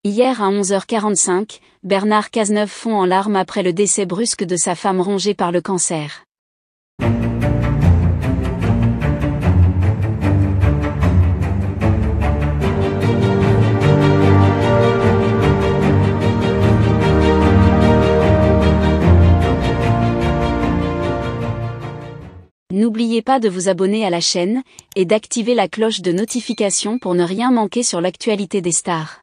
Hier à 11h45, Bernard Cazeneuve fond en larmes après le décès brusque de sa femme rongée par le cancer. N'oubliez pas de vous abonner à la chaîne et d'activer la cloche de notification pour ne rien manquer sur l'actualité des stars.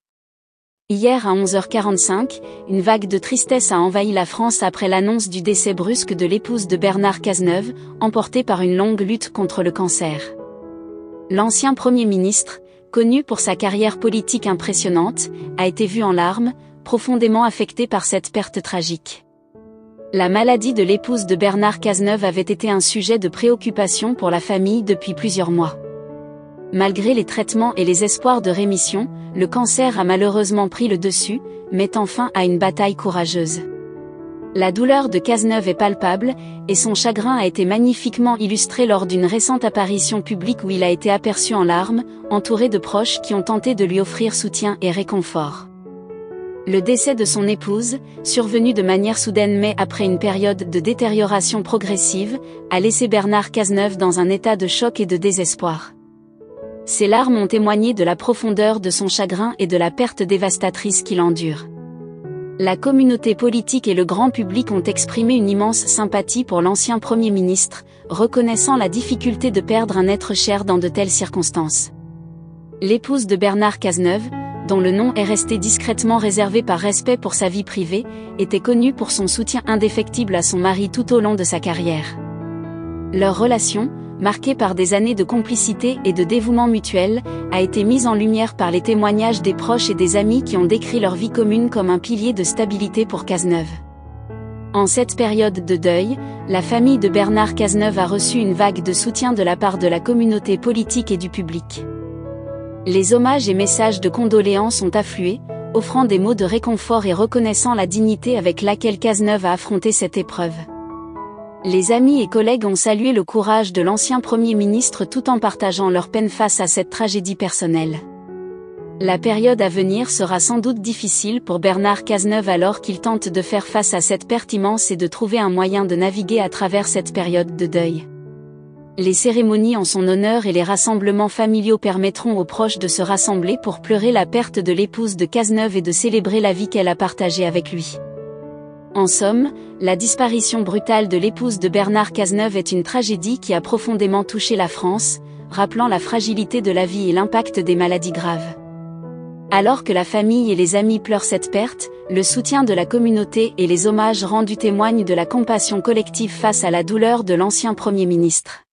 Hier à 11h45, une vague de tristesse a envahi la France après l'annonce du décès brusque de l'épouse de Bernard Cazeneuve, emportée par une longue lutte contre le cancer. L'ancien Premier ministre, connu pour sa carrière politique impressionnante, a été vu en larmes, profondément affecté par cette perte tragique. La maladie de l'épouse de Bernard Cazeneuve avait été un sujet de préoccupation pour la famille depuis plusieurs mois. Malgré les traitements et les espoirs de rémission, le cancer a malheureusement pris le dessus, mettant fin à une bataille courageuse. La douleur de Cazeneuve est palpable, et son chagrin a été magnifiquement illustré lors d'une récente apparition publique où il a été aperçu en larmes, entouré de proches qui ont tenté de lui offrir soutien et réconfort. Le décès de son épouse, survenu de manière soudaine mais après une période de détérioration progressive, a laissé Bernard Cazeneuve dans un état de choc et de désespoir. Ses larmes ont témoigné de la profondeur de son chagrin et de la perte dévastatrice qu'il endure. La communauté politique et le grand public ont exprimé une immense sympathie pour l'ancien Premier ministre, reconnaissant la difficulté de perdre un être cher dans de telles circonstances. L'épouse de Bernard Cazeneuve, dont le nom est resté discrètement réservé par respect pour sa vie privée, était connue pour son soutien indéfectible à son mari tout au long de sa carrière. Leur relation, marquée par des années de complicité et de dévouement mutuel, a été mise en lumière par les témoignages des proches et des amis qui ont décrit leur vie commune comme un pilier de stabilité pour Cazeneuve. En cette période de deuil, la famille de Bernard Cazeneuve a reçu une vague de soutien de la part de la communauté politique et du public. Les hommages et messages de condoléances ont afflué, offrant des mots de réconfort et reconnaissant la dignité avec laquelle Cazeneuve a affronté cette épreuve. Les amis et collègues ont salué le courage de l'ancien Premier ministre tout en partageant leur peine face à cette tragédie personnelle. La période à venir sera sans doute difficile pour Bernard Cazeneuve alors qu'il tente de faire face à cette perte immense et de trouver un moyen de naviguer à travers cette période de deuil. Les cérémonies en son honneur et les rassemblements familiaux permettront aux proches de se rassembler pour pleurer la perte de l'épouse de Cazeneuve et de célébrer la vie qu'elle a partagée avec lui. En somme, la disparition brutale de l'épouse de Bernard Cazeneuve est une tragédie qui a profondément touché la France, rappelant la fragilité de la vie et l'impact des maladies graves. Alors que la famille et les amis pleurent cette perte, le soutien de la communauté et les hommages rendus témoignent de la compassion collective face à la douleur de l'ancien Premier ministre.